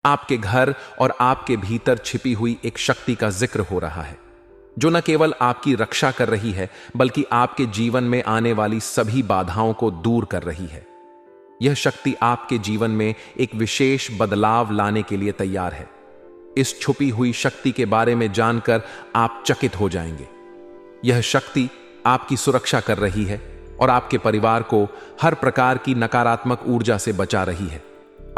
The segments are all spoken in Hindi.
आपके घर और आपके भीतर छिपी हुई एक शक्ति का जिक्र हो रहा है, जो न केवल आपकी रक्षा कर रही है बल्कि आपके जीवन में आने वाली सभी बाधाओं को दूर कर रही है। यह शक्ति आपके जीवन में एक विशेष बदलाव लाने के लिए तैयार है। इस छुपी हुई शक्ति के बारे में जानकर आप चकित हो जाएंगे। यह शक्ति आपकी सुरक्षा कर रही है और आपके परिवार को हर प्रकार की नकारात्मक ऊर्जा से बचा रही है।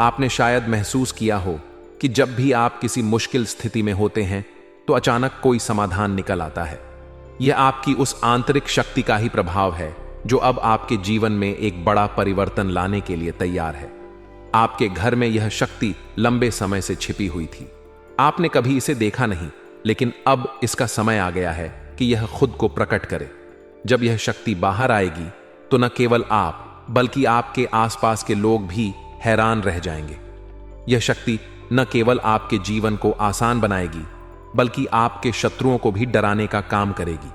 आपने शायद महसूस किया हो कि जब भी आप किसी मुश्किल स्थिति में होते हैं तो अचानक कोई समाधान निकल आता है। यह आपकी उस आंतरिक शक्ति का ही प्रभाव है जो अब आपके जीवन में एक बड़ा परिवर्तन लाने के लिए तैयार है। आपके घर में यह शक्ति लंबे समय से छिपी हुई थी। आपने कभी इसे देखा नहीं, लेकिन अब इसका समय आ गया है कि यह खुद को प्रकट करे। जब यह शक्ति बाहर आएगी तो न केवल आप बल्कि आपके आसपास के लोग भी हैरान रह जाएंगे। यह शक्ति न केवल आपके जीवन को आसान बनाएगी बल्कि आपके शत्रुओं को भी डराने का काम करेगी।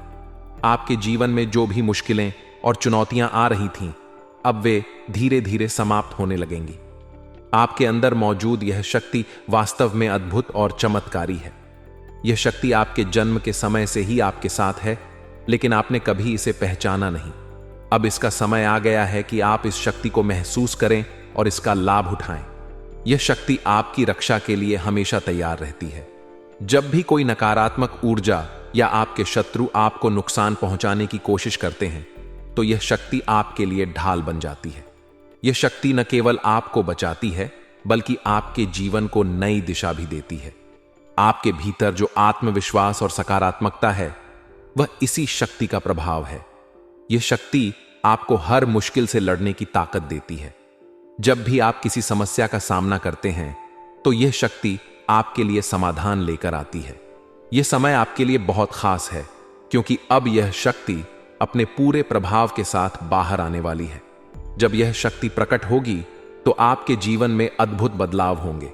आपके जीवन में जो भी मुश्किलें और चुनौतियां आ रही थीं, अब वे धीरे धीरे समाप्त होने लगेंगी। आपके अंदर मौजूद यह शक्ति वास्तव में अद्भुत और चमत्कारी है। यह शक्ति आपके जन्म के समय से ही आपके साथ है, लेकिन आपने कभी इसे पहचाना नहीं। अब इसका समय आ गया है कि आप इस शक्ति को महसूस करें और इसका लाभ उठाएं। यह शक्ति आपकी रक्षा के लिए हमेशा तैयार रहती है। जब भी कोई नकारात्मक ऊर्जा या आपके शत्रु आपको नुकसान पहुंचाने की कोशिश करते हैं, तो यह शक्ति आपके लिए ढाल बन जाती है। यह शक्ति न केवल आपको बचाती है बल्कि आपके जीवन को नई दिशा भी देती है। आपके भीतर जो आत्मविश्वास और सकारात्मकता है, वह इसी शक्ति का प्रभाव है। यह शक्ति आपको हर मुश्किल से लड़ने की ताकत देती है। जब भी आप किसी समस्या का सामना करते हैं तो यह शक्ति आपके लिए समाधान लेकर आती है। यह समय आपके लिए बहुत खास है, क्योंकि अब यह शक्ति अपने पूरे प्रभाव के साथ बाहर आने वाली है। जब यह शक्ति प्रकट होगी तो आपके जीवन में अद्भुत बदलाव होंगे।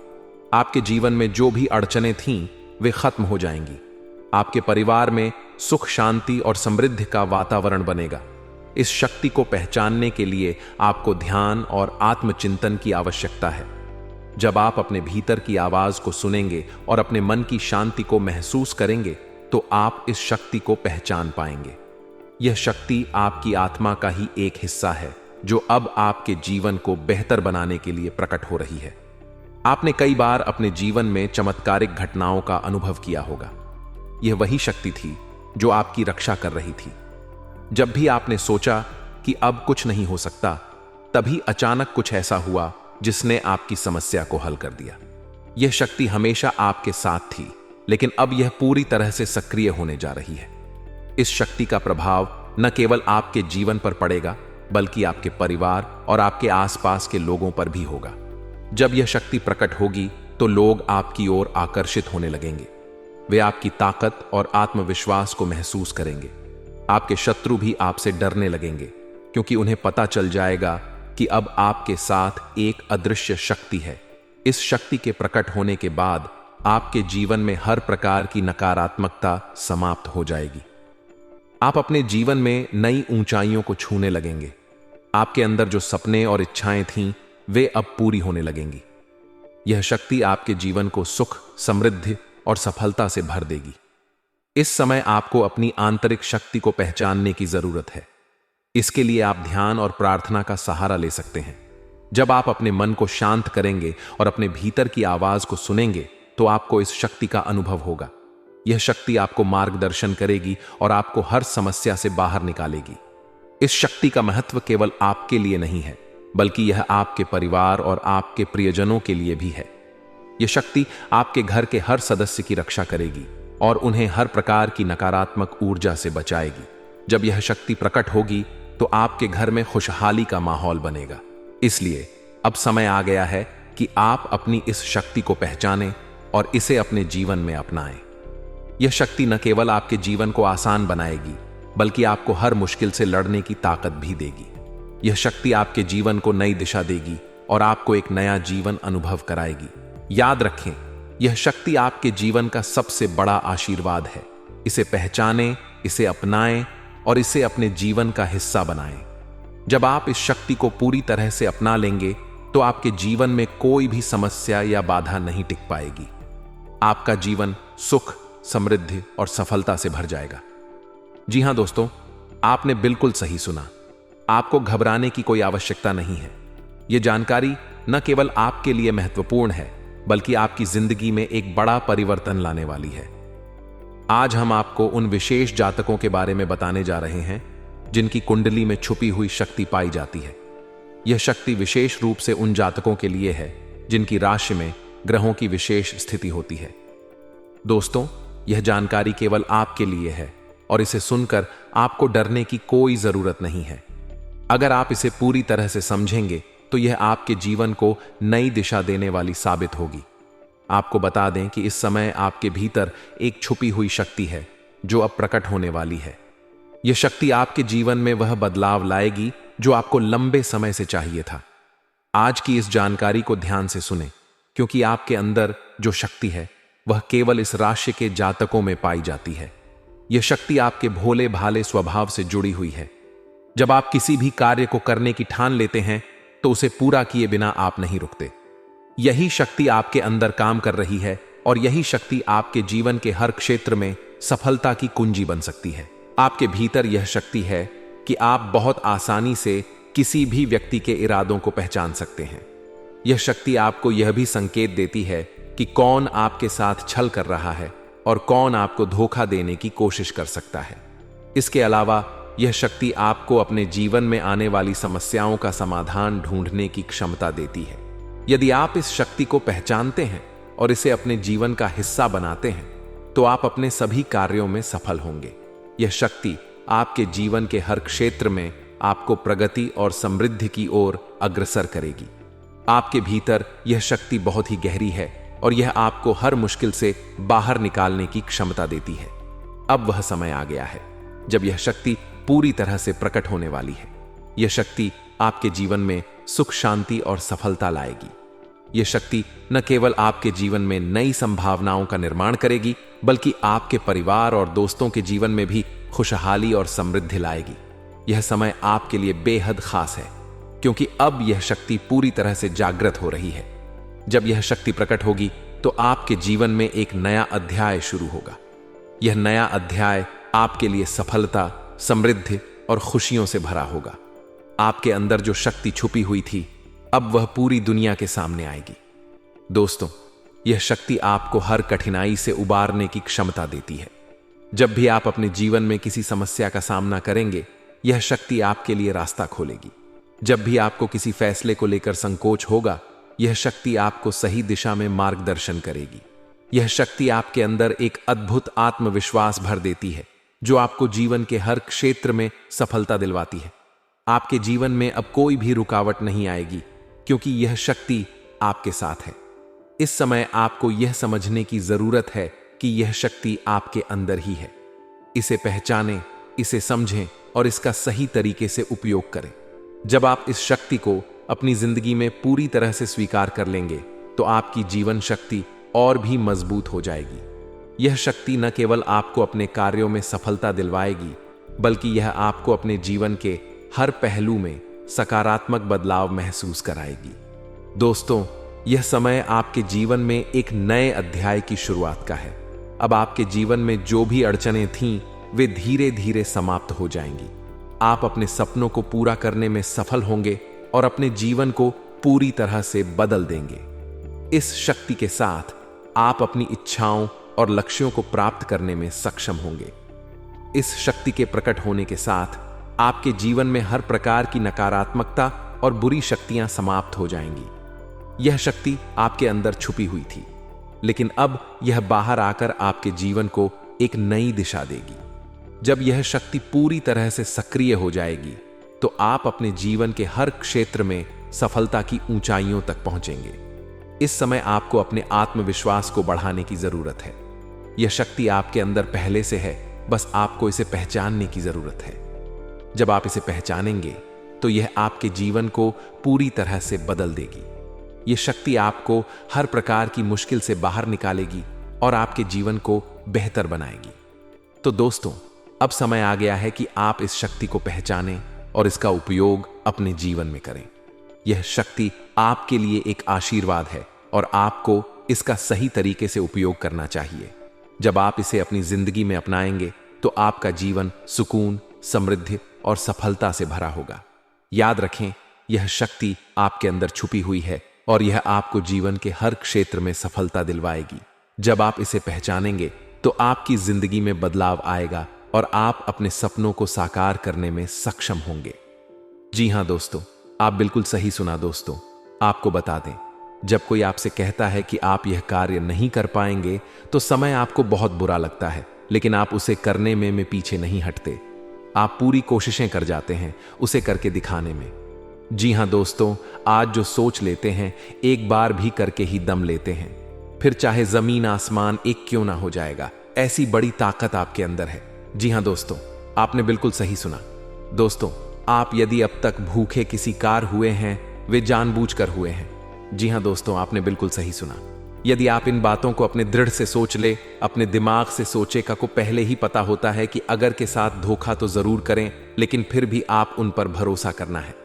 आपके जीवन में जो भी अड़चनें थीं, वे खत्म हो जाएंगी। आपके परिवार में सुख, शांति और समृद्धि का वातावरण बनेगा। इस शक्ति को पहचानने के लिए आपको ध्यान और आत्मचिंतन की आवश्यकता है। जब आप अपने भीतर की आवाज को सुनेंगे और अपने मन की शांति को महसूस करेंगे, तो आप इस शक्ति को पहचान पाएंगे। यह शक्ति आपकी आत्मा का ही एक हिस्सा है, जो अब आपके जीवन को बेहतर बनाने के लिए प्रकट हो रही है। आपने कई बार अपने जीवन में चमत्कारिक घटनाओं का अनुभव किया होगा। यह वही शक्ति थी जो आपकी रक्षा कर रही थी। जब भी आपने सोचा कि अब कुछ नहीं हो सकता, तभी अचानक कुछ ऐसा हुआ जिसने आपकी समस्या को हल कर दिया। यह शक्ति हमेशा आपके साथ थी, लेकिन अब यह पूरी तरह से सक्रिय होने जा रही है। इस शक्ति का प्रभाव न केवल आपके जीवन पर पड़ेगा, बल्कि आपके परिवार और आपके आसपास के लोगों पर भी होगा। जब यह शक्ति प्रकट होगी तो लोग आपकी ओर आकर्षित होने लगेंगे। वे आपकी ताकत और आत्मविश्वास को महसूस करेंगे। आपके शत्रु भी आपसे डरने लगेंगे, क्योंकि उन्हें पता चल जाएगा कि अब आपके साथ एक अदृश्य शक्ति है। इस शक्ति के प्रकट होने के बाद आपके जीवन में हर प्रकार की नकारात्मकता समाप्त हो जाएगी। आप अपने जीवन में नई ऊंचाइयों को छूने लगेंगे। आपके अंदर जो सपने और इच्छाएं थीं, वे अब पूरी होने लगेंगी। यह शक्ति आपके जीवन को सुख, समृद्धि और सफलता से भर देगी। इस समय आपको अपनी आंतरिक शक्ति को पहचानने की जरूरत है। इसके लिए आप ध्यान और प्रार्थना का सहारा ले सकते हैं। जब आप अपने मन को शांत करेंगे और अपने भीतर की आवाज को सुनेंगे, तो आपको इस शक्ति का अनुभव होगा। यह शक्ति आपको मार्गदर्शन करेगी और आपको हर समस्या से बाहर निकालेगी। इस शक्ति का महत्व केवल आपके लिए नहीं है, बल्कि यह आपके परिवार और आपके प्रियजनों के लिए भी है। यह शक्ति आपके घर के हर सदस्य की रक्षा करेगी और उन्हें हर प्रकार की नकारात्मक ऊर्जा से बचाएगी। जब यह शक्ति प्रकट होगी तो आपके घर में खुशहाली का माहौल बनेगा। इसलिए अब समय आ गया है कि आप अपनी इस शक्ति को पहचानें और इसे अपने जीवन में अपनाएं। यह शक्ति न केवल आपके जीवन को आसान बनाएगी, बल्कि आपको हर मुश्किल से लड़ने की ताकत भी देगी। यह शक्ति आपके जीवन को नई दिशा देगी और आपको एक नया जीवन अनुभव कराएगी। याद रखें, यह शक्ति आपके जीवन का सबसे बड़ा आशीर्वाद है। इसे पहचानें, इसे अपनाएं और इसे अपने जीवन का हिस्सा बनाएं। जब आप इस शक्ति को पूरी तरह से अपना लेंगे, तो आपके जीवन में कोई भी समस्या या बाधा नहीं टिक पाएगी। आपका जीवन सुख, समृद्धि और सफलता से भर जाएगा। जी हां दोस्तों, आपने बिल्कुल सही सुना। आपको घबराने की कोई आवश्यकता नहीं है। यह जानकारी न केवल आपके लिए महत्वपूर्ण है, बल्कि आपकी जिंदगी में एक बड़ा परिवर्तन लाने वाली है। आज हम आपको उन विशेष जातकों के बारे में बताने जा रहे हैं जिनकी कुंडली में छुपी हुई शक्ति पाई जाती है। यह शक्ति विशेष रूप से उन जातकों के लिए है जिनकी राशि में ग्रहों की विशेष स्थिति होती है। दोस्तों, यह जानकारी केवल आपके लिए है और इसे सुनकर आपको डरने की कोई जरूरत नहीं है। अगर आप इसे पूरी तरह से समझेंगे तो यह आपके जीवन को नई दिशा देने वाली साबित होगी। आपको बता दें कि इस समय आपके भीतर एक छुपी हुई शक्ति है जो अब प्रकट होने वाली है। यह शक्ति आपके जीवन में वह बदलाव लाएगी जो आपको लंबे समय से चाहिए था। आज की इस जानकारी को ध्यान से सुनें, क्योंकि आपके अंदर जो शक्ति है वह केवल इस राशि के जातकों में पाई जाती है। यह शक्ति आपके भोले भाले स्वभाव से जुड़ी हुई है। जब आप किसी भी कार्य को करने की ठान लेते हैं तो उसे पूरा किए बिना आप नहीं रुकते। यही शक्ति आपके अंदर काम कर रही है और यही शक्ति आपके जीवन के हर क्षेत्र में सफलता की कुंजी बन सकती है। आपके भीतर यह शक्ति है कि आप बहुत आसानी से किसी भी व्यक्ति के इरादों को पहचान सकते हैं। यह शक्ति आपको यह भी संकेत देती है कि कौन आपके साथ छल कर रहा है और कौन आपको धोखा देने की कोशिश कर सकता है। इसके अलावा यह शक्ति आपको अपने जीवन में आने वाली समस्याओं का समाधान ढूंढने की क्षमता देती है। यदि आप इस शक्ति को पहचानते हैं और इसे अपने जीवन का हिस्सा बनाते हैं तो आप अपने सभी कार्यों में सफल होंगे। यह शक्ति आपके जीवन के हर क्षेत्र में आपको प्रगति और समृद्धि की ओर अग्रसर करेगी। आपके भीतर यह शक्ति बहुत ही गहरी है और यह आपको हर मुश्किल से बाहर निकालने की क्षमता देती है। अब वह समय आ गया है जब यह शक्ति पूरी तरह से प्रकट होने वाली है। यह शक्ति आपके जीवन में सुख, शांति और सफलता लाएगी। यह शक्ति न केवल आपके जीवन में नई संभावनाओं का निर्माण करेगी, बल्कि आपके परिवार और दोस्तों के जीवन में भी खुशहाली और समृद्धि लाएगी। यह समय आपके लिए बेहद खास है, क्योंकि अब यह शक्ति पूरी तरह से जागृत हो रही है। जब यह शक्ति प्रकट होगी तो आपके जीवन में एक नया अध्याय शुरू होगा। यह नया अध्याय आपके लिए सफलता, समृद्धि और खुशियों से भरा होगा। आपके अंदर जो शक्ति छुपी हुई थी, अब वह पूरी दुनिया के सामने आएगी। दोस्तों, यह शक्ति आपको हर कठिनाई से उबारने की क्षमता देती है। जब भी आप अपने जीवन में किसी समस्या का सामना करेंगे, यह शक्ति आपके लिए रास्ता खोलेगी। जब भी आपको किसी फैसले को लेकर संकोच होगा, यह शक्ति आपको सही दिशा में मार्गदर्शन करेगी। यह शक्ति आपके अंदर एक अद्भुत आत्मविश्वास भर देती है, जो आपको जीवन के हर क्षेत्र में सफलता दिलवाती है। आपके जीवन में अब कोई भी रुकावट नहीं आएगी, क्योंकि यह शक्ति आपके साथ है। इस समय आपको यह समझने की जरूरत है कि यह शक्ति आपके अंदर ही है। इसे पहचानें, इसे समझें और इसका सही तरीके से उपयोग करें। जब आप इस शक्ति को अपनी जिंदगी में पूरी तरह से स्वीकार कर लेंगे, तो आपकी जीवन शक्ति और भी मजबूत हो जाएगी। यह शक्ति न केवल आपको अपने कार्यों में सफलता दिलवाएगी, बल्कि यह आपको अपने जीवन के हर पहलू में सकारात्मक बदलाव महसूस कराएगी। दोस्तों, यह समय आपके जीवन में एक नए अध्याय की शुरुआत का है। अब आपके जीवन में जो भी अड़चनें थीं, वे धीरे धीरे समाप्त हो जाएंगी। आप अपने सपनों को पूरा करने में सफल होंगे और अपने जीवन को पूरी तरह से बदल देंगे। इस शक्ति के साथ आप अपनी इच्छाओं और लक्ष्यों को प्राप्त करने में सक्षम होंगे। इस शक्ति के प्रकट होने के साथ आपके जीवन में हर प्रकार की नकारात्मकता और बुरी शक्तियां समाप्त हो जाएंगी। यह शक्ति आपके अंदर छुपी हुई थी, लेकिन अब यह बाहर आकर आपके जीवन को एक नई दिशा देगी। जब यह शक्ति पूरी तरह से सक्रिय हो जाएगी, तो आप अपने जीवन के हर क्षेत्र में सफलता की ऊंचाइयों तक पहुंचेंगे। इस समय आपको अपने आत्मविश्वास को बढ़ाने की जरूरत है। यह शक्ति आपके अंदर पहले से है, बस आपको इसे पहचानने की जरूरत है। जब आप इसे पहचानेंगे, तो यह आपके जीवन को पूरी तरह से बदल देगी। यह शक्ति आपको हर प्रकार की मुश्किल से बाहर निकालेगी और आपके जीवन को बेहतर बनाएगी। तो दोस्तों, अब समय आ गया है कि आप इस शक्ति को पहचानें और इसका उपयोग अपने जीवन में करें। यह शक्ति आपके लिए एक आशीर्वाद है और आपको इसका सही तरीके से उपयोग करना चाहिए। जब आप इसे अपनी जिंदगी में अपनाएंगे तो आपका जीवन सुकून, समृद्धि और सफलता से भरा होगा। याद रखें, यह शक्ति आपके अंदर छुपी हुई है और यह आपको जीवन के हर क्षेत्र में सफलता दिलवाएगी। जब आप इसे पहचानेंगे तो आपकी जिंदगी में बदलाव आएगा और आप अपने सपनों को साकार करने में सक्षम होंगे। जी हां दोस्तों, आप बिल्कुल सही सुना दोस्तों। आपको बता दें, जब कोई आपसे कहता है कि आप यह कार्य नहीं कर पाएंगे तो समय आपको बहुत बुरा लगता है, लेकिन आप उसे करने में पीछे नहीं हटते। आप पूरी कोशिशें कर जाते हैं उसे करके दिखाने में। जी हां दोस्तों, आज जो सोच लेते हैं एक बार भी करके ही दम लेते हैं, फिर चाहे जमीन आसमान एक क्यों ना हो जाएगा। ऐसी बड़ी ताकत आपके अंदर है। जी हां दोस्तों, आपने बिल्कुल सही सुना। दोस्तों, आप यदि अब तक भूखे किसी कार हुए हैं, वे जानबूझकर हुए हैं। जी हां दोस्तों, आपने बिल्कुल सही सुना। यदि आप इन बातों को अपने दृढ़ से सोच ले, अपने दिमाग से सोचे का को पहले ही पता होता है कि अगर के साथ धोखा तो जरूर करें, लेकिन फिर भी आप उन पर भरोसा करना है।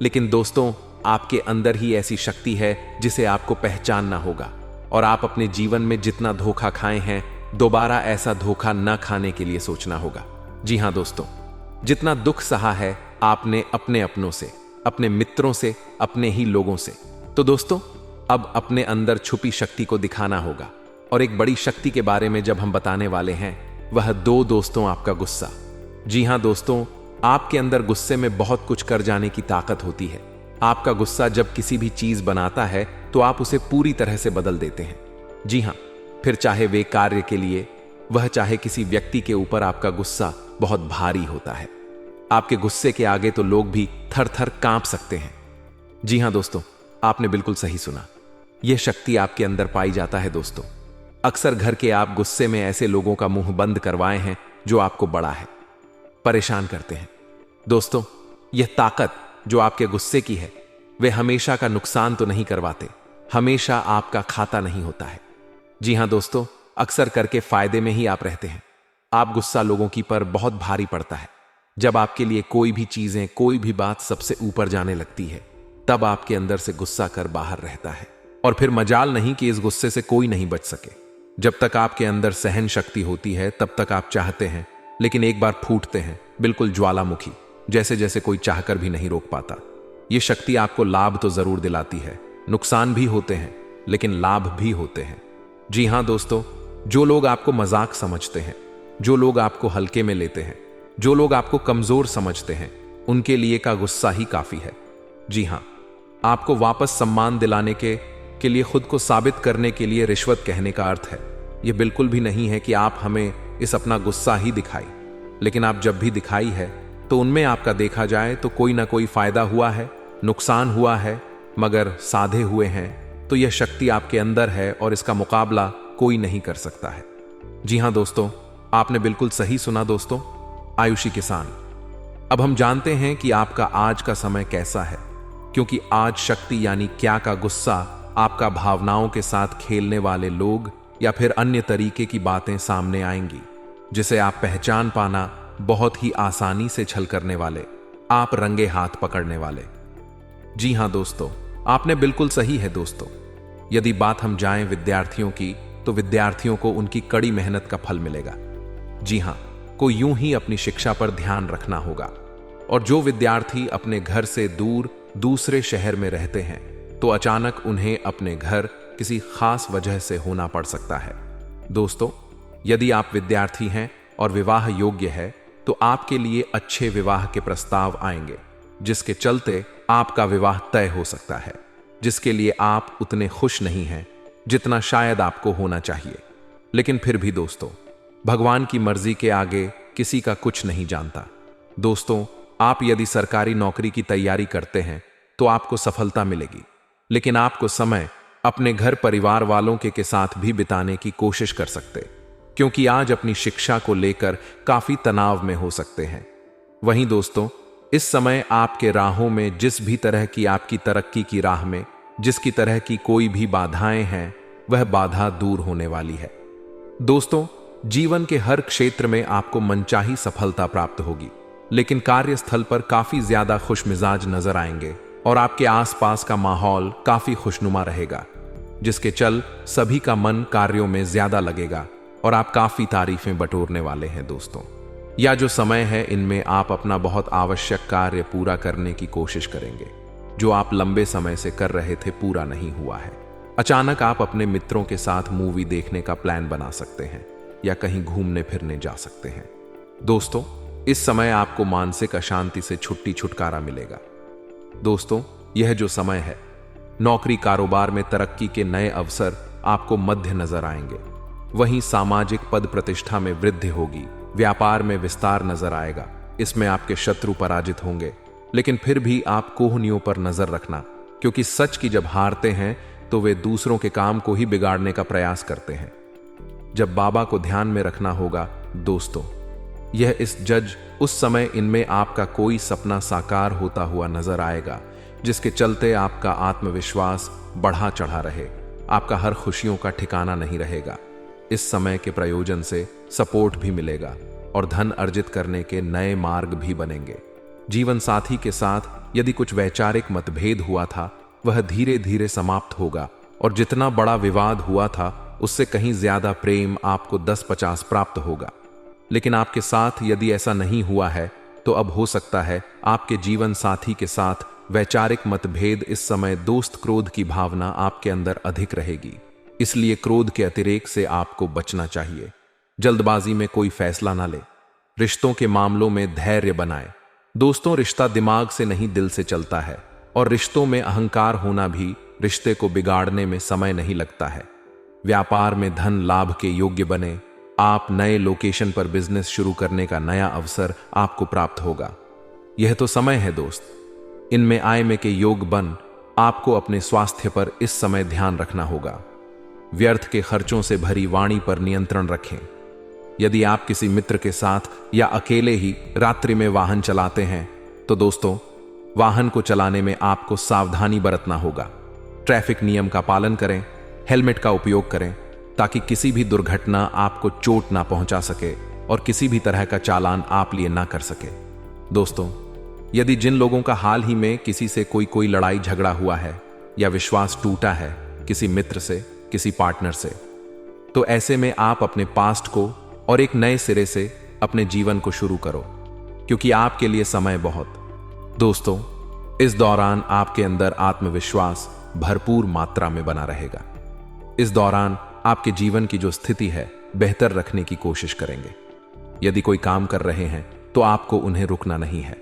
लेकिन दोस्तों, आपके अंदर ही ऐसी शक्ति है जिसे आपको पहचानना होगा और आप अपने जीवन में जितना धोखा खाए हैं, दोबारा ऐसा धोखा न खाने के लिए सोचना होगा। जी हां दोस्तों, जितना दुख सहा है आपने अपने अपनों से, अपने मित्रों से, अपने ही लोगों से, तो दोस्तों अब अपने अंदर छुपी शक्ति को दिखाना होगा। और एक बड़ी शक्ति के बारे में जब हम बताने वाले हैं, वह दो दोस्तों, आपका गुस्सा। जी हां दोस्तों, आपके अंदर गुस्से में बहुत कुछ कर जाने की ताकत होती है। आपका गुस्सा जब किसी भी चीज बनाता है तो आप उसे पूरी तरह से बदल देते हैं। जी हां, फिर चाहे वे कार्य के लिए, वह चाहे किसी व्यक्ति के ऊपर, आपका गुस्सा बहुत भारी होता है। आपके गुस्से के आगे तो लोग भी थर थर कांप सकते हैं। जी हां दोस्तों, आपने बिल्कुल सही सुना। यह शक्ति आपके अंदर पाई जाता है दोस्तों। अक्सर घर के आप गुस्से में ऐसे लोगों का मुंह बंद करवाए हैं जो आपको बड़ा है, परेशान करते हैं। दोस्तों, यह ताकत जो आपके गुस्से की है, वे हमेशा का नुकसान तो नहीं करवाते, हमेशा आपका खाता नहीं होता है। जी हां दोस्तों, अक्सर करके फायदे में ही आप रहते हैं। आप गुस्सा लोगों की पर बहुत भारी पड़ता है। जब आपके लिए कोई भी चीजें, कोई भी बात सबसे ऊपर जाने लगती है, तब आपके अंदर से गुस्सा कर बाहर रहता है और फिर मजाल नहीं कि इस गुस्से से कोई नहीं बच सके। जब तक आपके अंदर सहन शक्ति होती है तब तक आप चाहते हैं, लेकिन एक बार फूटते हैं, बिल्कुल ज्वालामुखी जैसे जैसे कोई चाहकर भी नहीं रोक पाता। यह शक्ति आपको लाभ तो जरूर दिलाती है, नुकसान भी होते हैं लेकिन लाभ भी होते हैं। जी हां दोस्तों, जो लोग आपको मजाक समझते हैं, जो लोग आपको हल्के में लेते हैं, जो लोग आपको कमजोर समझते हैं, उनके लिए का गुस्सा ही काफी है। जी हां, आपको वापस सम्मान दिलाने के लिए, खुद को साबित करने के लिए रिश्वत कहने का अर्थ है। यह बिल्कुल भी नहीं है कि आप हमें इस अपना गुस्सा ही दिखाई, लेकिन आप जब भी दिखाई है तो उनमें आपका देखा जाए तो कोई ना कोई फायदा हुआ है, नुकसान हुआ है, मगर साधे हुए हैं तो यह शक्ति आपके अंदर है और इसका मुकाबला कोई नहीं कर सकता है। जी हां दोस्तों, आपने बिल्कुल सही सुना दोस्तों। आयुषी किसान, अब हम जानते हैं कि आपका आज का समय कैसा है, क्योंकि आज शक्ति यानी क्या का गुस्सा आपका भावनाओं के साथ खेलने वाले लोग या फिर अन्य तरीके की बातें सामने आएंगी, जिसे आप पहचान पाना बहुत ही आसानी से छल करने वाले, आप रंगे हाथ पकड़ने वाले। जी हां दोस्तों, आपने बिल्कुल सही है दोस्तों। यदि बात हम जाएं विद्यार्थियों की, तो विद्यार्थियों को उनकी कड़ी मेहनत का फल मिलेगा। जी हां, को यूं ही अपनी शिक्षा पर ध्यान रखना होगा। और जो विद्यार्थी अपने घर से दूर दूसरे शहर में रहते हैं, तो अचानक उन्हें अपने घर किसी खास वजह से होना पड़ सकता है। दोस्तों, यदि आप विद्यार्थी हैं और विवाह योग्य है, तो आपके लिए अच्छे विवाह के प्रस्ताव आएंगे, जिसके चलते आपका विवाह तय हो सकता है, जिसके लिए आप उतने खुश नहीं हैं जितना शायद आपको होना चाहिए। लेकिन फिर भी दोस्तों, भगवान की मर्जी के आगे किसी का कुछ नहीं जानता। दोस्तों, आप यदि सरकारी नौकरी की तैयारी करते हैं तो आपको सफलता मिलेगी, लेकिन आपको समय अपने घर परिवार वालों के साथ भी बिताने की कोशिश कर सकते, क्योंकि आज अपनी शिक्षा को लेकर काफी तनाव में हो सकते हैं। वहीं दोस्तों, इस समय आपके राहों में जिस भी तरह की आपकी तरक्की की राह में जिसकी तरह की कोई भी बाधाएं हैं, वह बाधा दूर होने वाली है। दोस्तों, जीवन के हर क्षेत्र में आपको मनचाही सफलता प्राप्त होगी, लेकिन कार्यस्थल पर काफी ज्यादा खुशमिजाज नजर आएंगे और आपके आसपास का माहौल काफी खुशनुमा रहेगा, जिसके चल सभी का मन कार्यों में ज्यादा लगेगा और आप काफी तारीफें बटोरने वाले हैं दोस्तों। यह जो समय है, इनमें आप अपना बहुत आवश्यक कार्य पूरा करने की कोशिश करेंगे जो आप लंबे समय से कर रहे थे, पूरा नहीं हुआ है। अचानक आप अपने मित्रों के साथ मूवी देखने का प्लान बना सकते हैं या कहीं घूमने फिरने जा सकते हैं। दोस्तों, इस समय आपको मानसिक अशांति से छुटकारा मिलेगा। दोस्तों, यह जो समय है, नौकरी कारोबार में तरक्की के नए अवसर आपको मध्य नजर आएंगे। वहीं सामाजिक पद प्रतिष्ठा में वृद्धि होगी, व्यापार में विस्तार नजर आएगा। इसमें आपके शत्रु पराजित होंगे, लेकिन फिर भी आप कोहनियों पर नजर रखना, क्योंकि सच की जब हारते हैं तो वे दूसरों के काम को ही बिगाड़ने का प्रयास करते हैं। जब बाबा को ध्यान में रखना होगा दोस्तों। यह इस जज उस समय इनमें आपका कोई सपना साकार होता हुआ नजर आएगा, जिसके चलते आपका आत्मविश्वास बढ़ा चढ़ा रहे। आपका हर खुशियों का ठिकाना नहीं रहेगा। इस समय के प्रयोजन से सपोर्ट भी मिलेगा और धन अर्जित करने के नए मार्ग भी बनेंगे। जीवन साथी के साथ यदि कुछ वैचारिक मतभेद हुआ था, वह धीरे धीरे समाप्त होगा और जितना बड़ा विवाद हुआ था उससे कहीं ज्यादा प्रेम आपको 10-50 प्राप्त होगा। लेकिन आपके साथ यदि ऐसा नहीं हुआ है तो अब हो सकता है आपके जीवन साथी के साथ वैचारिक मतभेद। इस समय दोस्त क्रोध की भावना आपके अंदर अधिक रहेगी, इसलिए क्रोध के अतिरेक से आपको बचना चाहिए। जल्दबाजी में कोई फैसला ना ले। रिश्तों के मामलों में धैर्य बनाए। दोस्तों, रिश्ता दिमाग से नहीं दिल से चलता है और रिश्तों में अहंकार होना भी रिश्ते को बिगाड़ने में समय नहीं लगता है। व्यापार में धन लाभ के योग्य बने। आप नए लोकेशन पर बिजनेस शुरू करने का नया अवसर आपको प्राप्त होगा। यह तो समय है दोस्त। इनमें आय में के योग बन। आपको अपने स्वास्थ्य पर इस समय ध्यान रखना होगा। व्यर्थ के खर्चों से भरी वाणी पर नियंत्रण रखें। यदि आप किसी मित्र के साथ या अकेले ही रात्रि में वाहन चलाते हैं तो दोस्तों, वाहन को चलाने में आपको सावधानी बरतना होगा। ट्रैफिक नियम का पालन करें, हेलमेट का उपयोग करें ताकि किसी भी दुर्घटना आपको चोट ना पहुंचा सके और किसी भी तरह का चालान आप लिए ना कर सके। दोस्तों, यदि जिन लोगों का हाल ही में किसी से कोई लड़ाई झगड़ा हुआ है या विश्वास टूटा है किसी मित्र से, किसी पार्टनर से, तो ऐसे में आप अपने पास्ट को और एक नए सिरे से अपने जीवन को शुरू करो, क्योंकि आपके लिए समय बहुत। दोस्तों, इस दौरान आपके अंदर आत्मविश्वास भरपूर मात्रा में बना रहेगा। इस दौरान आपके जीवन की जो स्थिति है बेहतर रखने की कोशिश करेंगे। यदि कोई काम कर रहे हैं तो आपको उन्हें रुकना नहीं है,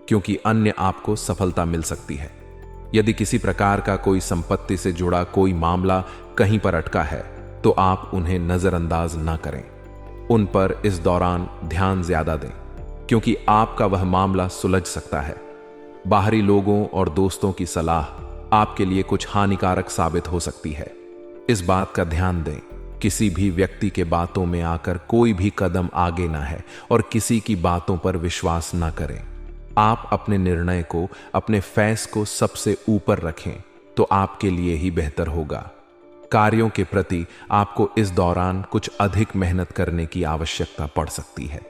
क्योंकि अन्य आपको सफलता मिल सकती है। यदि किसी प्रकार का कोई संपत्ति से जुड़ा कोई मामला कहीं पर अटका है तो आप उन्हें नजरअंदाज ना करें। उन पर इस दौरान ध्यान ज्यादा दें, क्योंकि आपका वह मामला सुलझ सकता है। बाहरी लोगों और दोस्तों की सलाह आपके लिए कुछ हानिकारक साबित हो सकती है। इस बात का ध्यान दें, किसी भी व्यक्ति के बातों में आकर कोई भी कदम आगे ना है और किसी की बातों पर विश्वास ना करें। आप अपने निर्णय को, अपने फैसले को सबसे ऊपर रखें तो आपके लिए ही बेहतर होगा। कार्यों के प्रति आपको इस दौरान कुछ अधिक मेहनत करने की आवश्यकता पड़ सकती है।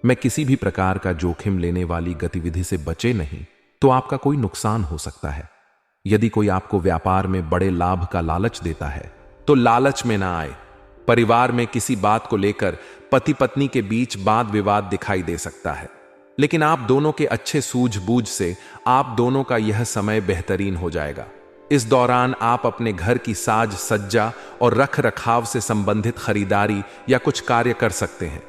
मैं किसी भी प्रकार का जोखिम लेने वाली गतिविधि से बचे नहीं तो आपका कोई नुकसान हो सकता है। यदि कोई आपको व्यापार में बड़े लाभ का लालच देता है तो लालच में ना आए। परिवार में किसी बात को लेकर पति पत्नी के बीच वाद विवाद दिखाई दे सकता है, लेकिन आप दोनों के अच्छे सूझबूझ से आप दोनों का यह समय बेहतरीन हो जाएगा। इस दौरान आप अपने घर की साज सज्जा और रख रखाव से संबंधित खरीदारी या कुछ कार्य कर सकते हैं।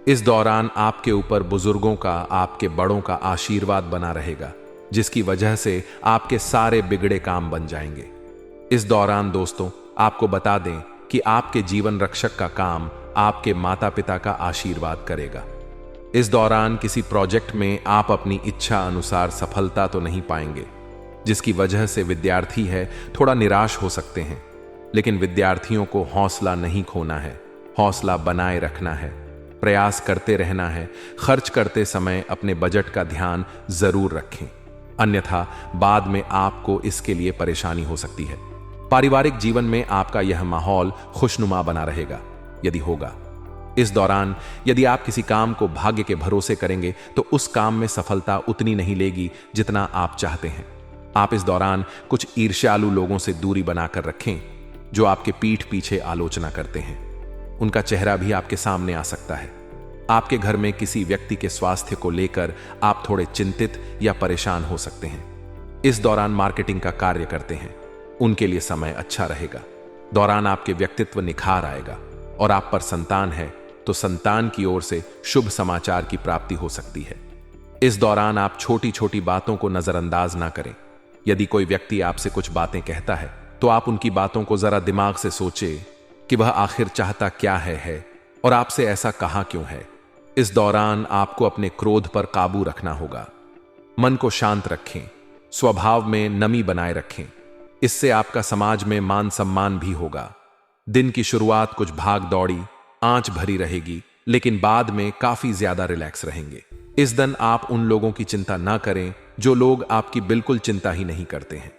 इस दौरान आपके ऊपर बुजुर्गों का, आपके बड़ों का आशीर्वाद बना रहेगा, जिसकी वजह से आपके सारे बिगड़े काम बन जाएंगे। इस दौरान दोस्तों, आपको बता दें कि आपके जीवन रक्षक का काम आपके माता पिता का आशीर्वाद करेगा। इस दौरान किसी प्रोजेक्ट में आप अपनी इच्छा अनुसार सफलता तो नहीं पाएंगे, जिसकी वजह से विद्यार्थी है थोड़ा निराश हो सकते हैं। लेकिन विद्यार्थियों को हौसला नहीं खोना है, हौसला बनाए रखना है, प्रयास करते रहना है। खर्च करते समय अपने बजट का ध्यान जरूर रखें, अन्यथा बाद में आपको इसके लिए परेशानी हो सकती है। पारिवारिक जीवन में आपका यह माहौल खुशनुमा बना रहेगा यदि होगा। इस दौरान यदि आप किसी काम को भाग्य के भरोसे करेंगे तो उस काम में सफलता उतनी नहीं लेगी जितना आप चाहते हैं। आप इस दौरान कुछ ईर्ष्यालु लोगों से दूरी बनाकर रखें जो आपके पीठ पीछे आलोचना करते हैं। उनका चेहरा भी आपके सामने आ सकता है। आपके घर में किसी व्यक्ति के स्वास्थ्य को लेकर आप थोड़े चिंतित या परेशान हो सकते हैं। इस दौरान मार्केटिंग का कार्य करते हैं, उनके लिए समय अच्छा रहेगा। दौरान आपके व्यक्तित्व निखार आएगा और आप पर संतान है तो संतान की ओर से शुभ समाचार की प्राप्ति हो सकती है। इस दौरान आप छोटी छोटी बातों को नजरअंदाज ना करें। यदि कोई व्यक्ति आपसे कुछ बातें कहता है तो आप उनकी बातों को जरा दिमाग से सोचें कि वह आखिर चाहता क्या है और आपसे ऐसा कहा क्यों है। इस दौरान आपको अपने क्रोध पर काबू रखना होगा। मन को शांत रखें, स्वभाव में नमी बनाए रखें। इससे आपका समाज में मान सम्मान भी होगा। दिन की शुरुआत कुछ भाग दौड़ी, आंच भरी रहेगी, लेकिन बाद में काफी ज्यादा रिलैक्स रहेंगे। इस दिन आप उन लोगों की चिंता ना करें जो लोग आपकी बिल्कुल चिंता ही नहीं करते हैं।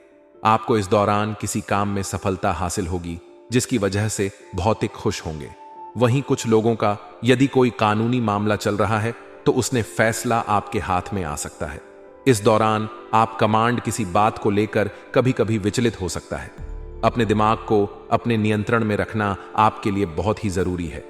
आपको इस दौरान किसी काम में सफलता हासिल होगी जिसकी वजह से भौतिक खुश होंगे। वहीं कुछ लोगों का यदि कोई कानूनी मामला चल रहा है तो उसने फैसला आपके हाथ में आ सकता है। इस दौरान आप कमांड किसी बात को लेकर कभी कभी विचलित हो सकता है। अपने दिमाग को अपने नियंत्रण में रखना आपके लिए बहुत ही जरूरी है।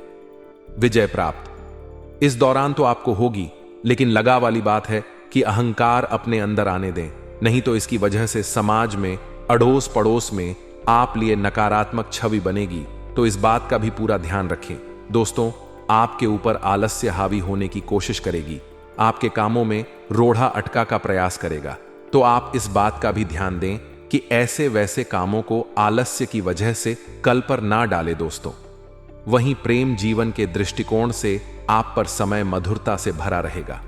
विजय प्राप्त इस दौरान तो आपको होगी, लेकिन लगा वाली बात है कि अहंकार अपने अंदर आने दें, नहीं तो इसकी वजह से समाज में अड़ोस पड़ोस में आप लिए नकारात्मक छवि बनेगी। तो इस बात का भी पूरा ध्यान रखें। दोस्तों, आपके ऊपर आलस्य हावी होने की कोशिश करेगी, आपके कामों में रोड़ा अटका का प्रयास करेगा। तो आप इस बात का भी ध्यान दें कि ऐसे वैसे कामों को आलस्य की वजह से कल पर ना डालें दोस्तों। वहीं प्रेम जीवन के दृष्टिकोण से आप पर समय मधुरता से भरा रहेगा।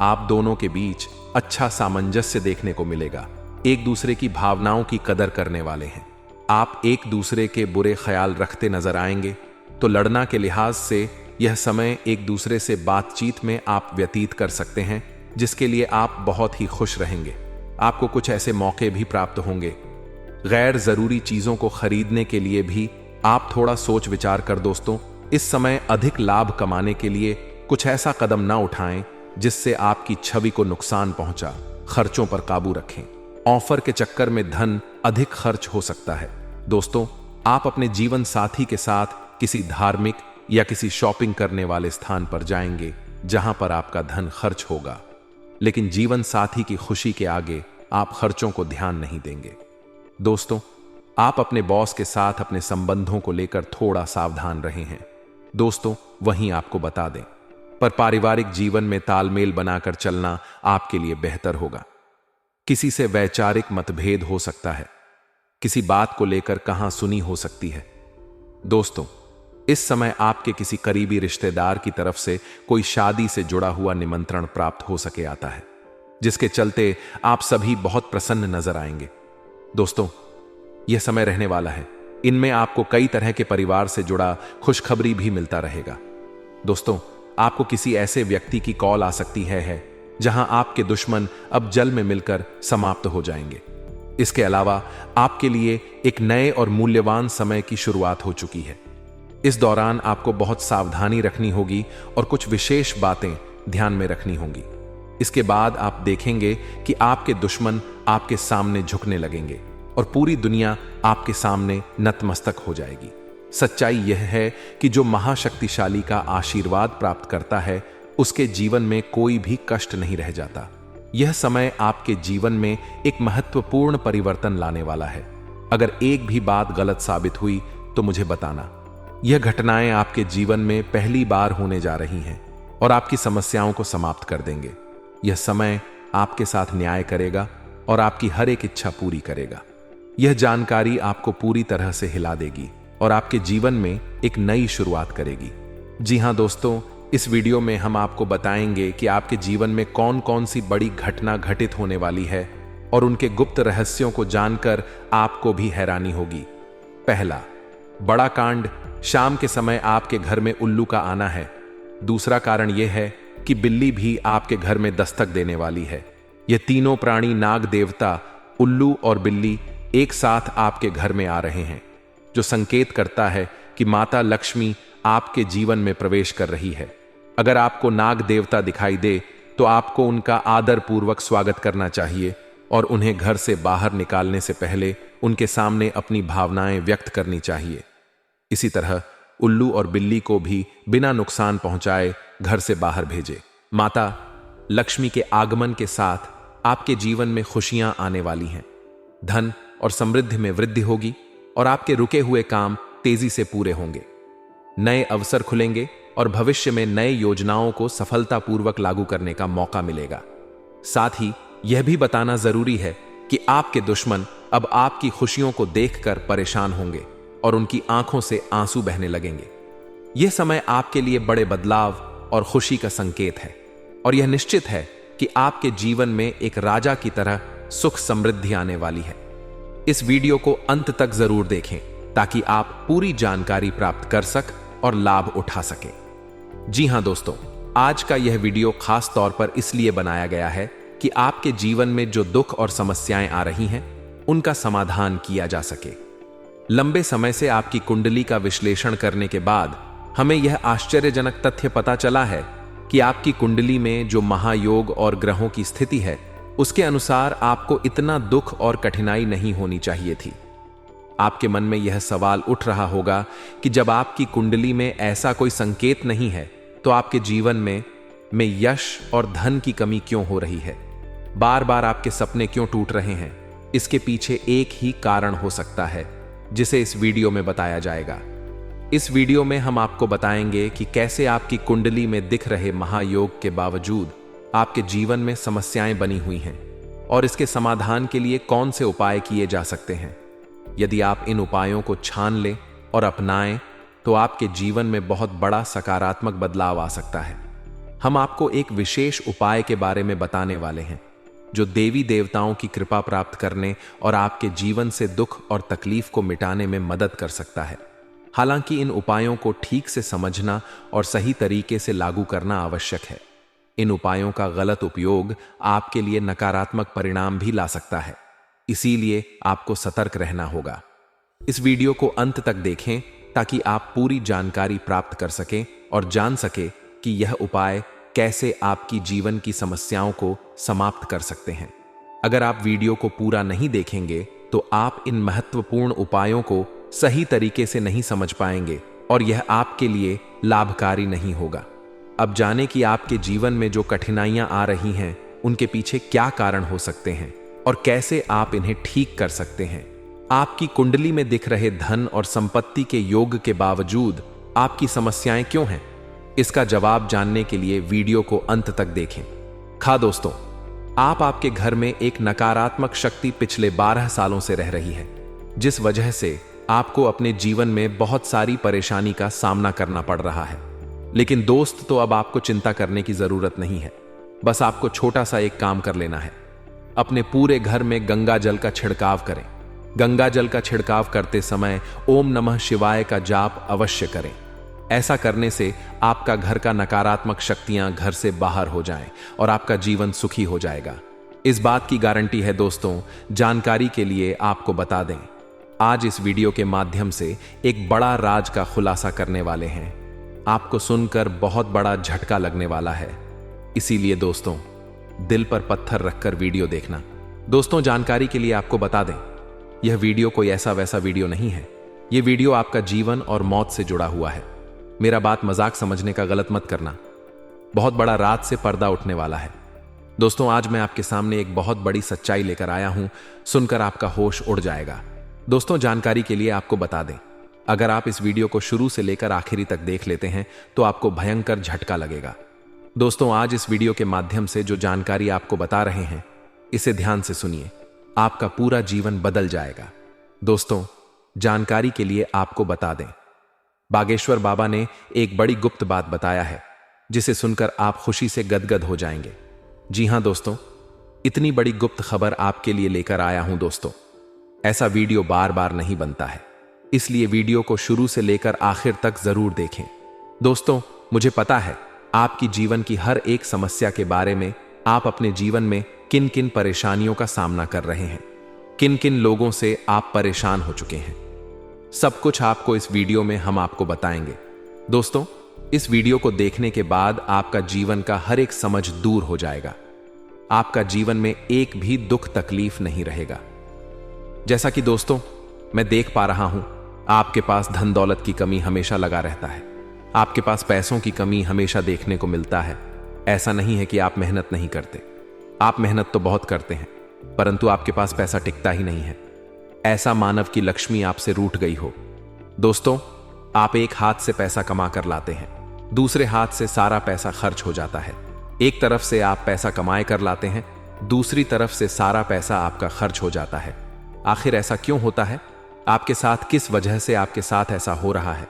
आप दोनों के बीच अच्छा सामंजस्य देखने को मिलेगा। एक दूसरे की भावनाओं की कदर करने वाले हैं। आप एक दूसरे के बुरे ख्याल रखते नजर आएंगे। तो लड़ना के लिहाज से यह समय एक दूसरे से बातचीत में आप व्यतीत कर सकते हैं, जिसके लिए आप बहुत ही खुश रहेंगे। आपको कुछ ऐसे मौके भी प्राप्त होंगे। गैर जरूरी चीजों को खरीदने के लिए भी आप थोड़ा सोच विचार कर दोस्तों इस समय अधिक लाभ कमाने के लिए कुछ ऐसा कदम ना उठाएं जिससे आपकी छवि को नुकसान पहुंचा। खर्चों पर काबू रखें। ऑफर के चक्कर में धन अधिक खर्च हो सकता है। दोस्तों, आप अपने जीवन साथी के साथ किसी धार्मिक या किसी शॉपिंग करने वाले स्थान पर जाएंगे जहां पर आपका धन खर्च होगा, लेकिन जीवन साथी की खुशी के आगे आप खर्चों को ध्यान नहीं देंगे। दोस्तों, आप अपने बॉस के साथ अपने संबंधों को लेकर थोड़ा सावधान रहे हैं। दोस्तों, वहीं आपको बता दें, पर पारिवारिक जीवन में तालमेल बनाकर चलना आपके लिए बेहतर होगा। किसी से वैचारिक मतभेद हो सकता है। किसी बात को लेकर कहां सुनी हो सकती है। दोस्तों, इस समय आपके किसी करीबी रिश्तेदार की तरफ से कोई शादी से जुड़ा हुआ निमंत्रण प्राप्त हो सके आता है, जिसके चलते आप सभी बहुत प्रसन्न नजर आएंगे। दोस्तों, यह समय रहने वाला है। इनमें आपको कई तरह के परिवार से जुड़ा खुशखबरी भी मिलता रहेगा। दोस्तों, आपको किसी ऐसे व्यक्ति की कॉल आ सकती है जहां आपके दुश्मन अब जल में मिलकर समाप्त हो जाएंगे। इसके अलावा आपके लिए एक नए और मूल्यवान समय की शुरुआत हो चुकी है। इस दौरान आपको बहुत सावधानी रखनी होगी और कुछ विशेष बातें ध्यान में रखनी होंगी। इसके बाद आप देखेंगे कि आपके दुश्मन आपके सामने झुकने लगेंगे और पूरी दुनिया आपके सामने नतमस्तक हो जाएगी। सच्चाई यह है कि जो महाशक्तिशाली का आशीर्वाद प्राप्त करता है उसके जीवन में कोई भी कष्ट नहीं रह जाता। यह समय आपके जीवन में एक महत्वपूर्ण परिवर्तन लाने वाला है। अगर एक भी बात गलत साबित हुई तो मुझे बताना। यह घटनाएं आपके जीवन में पहली बार होने जा रही हैं और आपकी समस्याओं को समाप्त कर देंगे। यह समय आपके साथ न्याय करेगा और आपकी हर एक इच्छा पूरी करेगा। यह जानकारी आपको पूरी तरह से हिला देगी और आपके जीवन में एक नई शुरुआत करेगी। जी हां दोस्तों, इस वीडियो में हम आपको बताएंगे कि आपके जीवन में कौन कौन सी बड़ी घटना घटित होने वाली है और उनके गुप्त रहस्यों को जानकर आपको भी हैरानी होगी। पहला बड़ा कांड, शाम के समय आपके घर में उल्लू का आना है। दूसरा कारण यह है कि बिल्ली भी आपके घर में दस्तक देने वाली है। ये तीनों प्राणी नाग देवता, उल्लू और बिल्ली एक साथ आपके घर में आ रहे हैं, जो संकेत करता है कि माता लक्ष्मी आपके जीवन में प्रवेश कर रही है। अगर आपको नाग देवता दिखाई दे तो आपको उनका आदर पूर्वक स्वागत करना चाहिए और उन्हें घर से बाहर निकालने से पहले उनके सामने अपनी भावनाएं व्यक्त करनी चाहिए। इसी तरह उल्लू और बिल्ली को भी बिना नुकसान पहुंचाए घर से बाहर भेजे। माता लक्ष्मी के आगमन के साथ आपके जीवन में खुशियां आने वाली हैं। धन और समृद्धि में वृद्धि होगी और आपके रुके हुए काम तेजी से पूरे होंगे। नए अवसर खुलेंगे और भविष्य में नए योजनाओं को सफलतापूर्वक लागू करने का मौका मिलेगा। साथ ही यह भी बताना जरूरी है कि आपके दुश्मन अब आपकी खुशियों को देखकर परेशान होंगे और उनकी आंखों से आंसू बहने लगेंगे। यह समय आपके लिए बड़े बदलाव और खुशी का संकेत है और यह निश्चित है कि आपके जीवन में एक राजा की तरह सुख समृद्धि आने वाली है। इस वीडियो को अंत तक जरूर देखें ताकि आप पूरी जानकारी प्राप्त कर सक और लाभ उठा सकें। जी हां दोस्तों, आज का यह वीडियो खास तौर पर इसलिए बनाया गया है कि आपके जीवन में जो दुख और समस्याएं आ रही हैं, उनका समाधान किया जा सके। लंबे समय से आपकी कुंडली का विश्लेषण करने के बाद हमें यह आश्चर्यजनक तथ्य पता चला है कि आपकी कुंडली में जो महायोग और ग्रहों की स्थिति है, उसके अनुसार आपको इतना दुख और कठिनाई नहीं होनी चाहिए थी। आपके मन में यह सवाल उठ रहा होगा कि जब आपकी कुंडली में ऐसा कोई संकेत नहीं है, तो आपके जीवन में यश और धन की कमी क्यों हो रही है? बार बार आपके सपने क्यों टूट रहे हैं? इसके पीछे एक ही कारण हो सकता है, जिसे इस वीडियो में बताया जाएगा। इस वीडियो में हम आपको बताएंगे कि कैसे आपकी कुंडली में दिख रहे महायोग के बावजूद आपके जीवन में समस्याएं बनी हुई हैं और इसके समाधान के लिए कौन से उपाय किए जा सकते हैं। यदि आप इन उपायों को छान लें और अपनाएं, तो आपके जीवन में बहुत बड़ा सकारात्मक बदलाव आ सकता है। हम आपको एक विशेष उपाय के बारे में बताने वाले हैं, जो देवी देवताओं की कृपा प्राप्त करने और आपके जीवन से दुख और तकलीफ को मिटाने में मदद कर सकता है। हालांकि इन उपायों को ठीक से समझना और सही तरीके से लागू करना आवश्यक है। इन उपायों का गलत उपयोग आपके लिए नकारात्मक परिणाम भी ला सकता है, इसीलिए आपको सतर्क रहना होगा। इस वीडियो को अंत तक देखें ताकि आप पूरी जानकारी प्राप्त कर सकें और जान सके कि यह उपाय कैसे आपकी जीवन की समस्याओं को समाप्त कर सकते हैं। अगर आप वीडियो को पूरा नहीं देखेंगे तो आप इन महत्वपूर्ण उपायों को सही तरीके से नहीं समझ पाएंगे और यह आपके लिए लाभकारी नहीं होगा। अब जाने कि आपके जीवन में जो कठिनाइयां आ रही हैं, उनके पीछे क्या कारण हो सकते हैं और कैसे आप इन्हें ठीक कर सकते हैं। आपकी कुंडली में दिख रहे धन और संपत्ति के योग के बावजूद आपकी समस्याएं क्यों हैं? इसका जवाब जानने के लिए वीडियो को अंत तक देखें। दोस्तों, आपके घर में एक नकारात्मक शक्ति पिछले 12 सालों से रह रही है, जिस वजह से आपको अपने जीवन में बहुत सारी परेशानी का सामना करना पड़ रहा है। लेकिन दोस्त, तो अब आपको चिंता करने की जरूरत नहीं है। बस आपको छोटा सा एक काम कर लेना है। अपने पूरे घर में गंगा जल का छिड़काव करें। गंगा जल का छिड़काव करते समय ओम नमः शिवाय का जाप अवश्य करें। ऐसा करने से आपका घर का नकारात्मक शक्तियां घर से बाहर हो जाएं और आपका जीवन सुखी हो जाएगा। इस बात की गारंटी है दोस्तों। जानकारी के लिए आपको बता दें, आज इस वीडियो के माध्यम से एक बड़ा राज का खुलासा करने वाले हैं। आपको सुनकर बहुत बड़ा झटका लगने वाला है, इसीलिए दोस्तों दिल पर पत्थर रखकर वीडियो देखना। दोस्तों, जानकारी के लिए आपको बता दें, यह वीडियो कोई ऐसा वैसा वीडियो नहीं है। यह वीडियो आपका जीवन और मौत से जुड़ा हुआ है। मेरा बात मजाक समझने का गलत मत करना। बहुत बड़ा रात से पर्दा उठने वाला है। दोस्तों, आज मैं आपके सामने एक बहुत बड़ी सच्चाई लेकर आया हूं, सुनकर आपका होश उड़ जाएगा। दोस्तों, जानकारी के लिए आपको बता दें, अगर आप इस वीडियो को शुरू से लेकर आखिरी तक देख लेते हैं तो आपको भयंकर झटका लगेगा। दोस्तों, आज इस वीडियो के माध्यम से जो जानकारी आपको बता रहे हैं, इसे ध्यान से सुनिए। आपका पूरा जीवन बदल जाएगा। दोस्तों, जानकारी के लिए आपको बता दें, बागेश्वर बाबा ने एक बड़ी गुप्त बात बताया है, जिसे सुनकर आप खुशी से गदगद हो जाएंगे। जी हां दोस्तों, इतनी बड़ी गुप्त खबर आपके लिए लेकर आया हूं। दोस्तों, ऐसा वीडियो बार बार नहीं बनता है, इसलिए वीडियो को शुरू से लेकर आखिर तक जरूर देखें। दोस्तों, मुझे पता है आपकी जीवन की हर एक समस्या के बारे में, आप अपने जीवन में किन किन परेशानियों का सामना कर रहे हैं, किन किन लोगों से आप परेशान हो चुके हैं। सब कुछ आपको इस वीडियो में हम आपको बताएंगे। दोस्तों, इस वीडियो को देखने के बाद आपका जीवन का हर एक समझ दूर हो जाएगा। आपका जीवन में एक भी दुख तकलीफ नहीं रहेगा। जैसा कि दोस्तों मैं देख पा रहा हूं, आपके पास धन दौलत की कमी हमेशा लगा रहता है। आपके पास पैसों की कमी हमेशा देखने को मिलता है। ऐसा नहीं है कि आप मेहनत नहीं करते, आप मेहनत तो बहुत करते हैं, परंतु आपके पास पैसा टिकता ही नहीं है। ऐसा मानव की लक्ष्मी आपसे रूठ गई हो। दोस्तों, आप एक हाथ से पैसा कमा कर लाते हैं, दूसरे हाथ से सारा पैसा खर्च हो जाता है। एक तरफ से आप पैसा कमाए कर लाते हैं, दूसरी तरफ से सारा पैसा आपका खर्च हो जाता है। आखिर ऐसा क्यों होता है? आपके साथ किस वजह से आपके साथ ऐसा हो रहा है?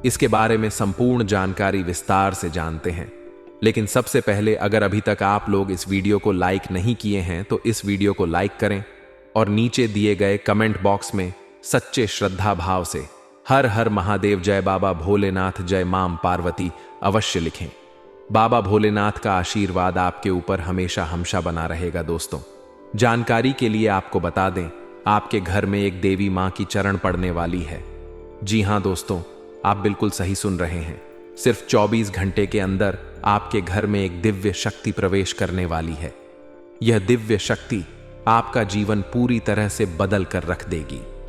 इसके बारे में संपूर्ण जानकारी विस्तार से जानते हैं। लेकिन सबसे पहले, अगर अभी तक आप लोग इस वीडियो को लाइक नहीं किए हैं तो इस वीडियो को लाइक करें और नीचे दिए गए कमेंट बॉक्स में सच्चे श्रद्धा भाव से हर हर महादेव, जय बाबा भोलेनाथ, जय मां पार्वती अवश्य लिखें। बाबा भोलेनाथ का आशीर्वाद आपके ऊपर हमेशा हमशा बना रहेगा। दोस्तों, जानकारी के लिए आपको बता दें, आपके घर में एक देवी मां की चरण पड़ने वाली है। जी हां दोस्तों, आप बिल्कुल सही सुन रहे हैं। सिर्फ 24 घंटे के अंदर आपके घर में एक दिव्य शक्ति प्रवेश करने वाली है। यह दिव्य शक्ति आपका जीवन पूरी तरह से बदल कर रख देगी।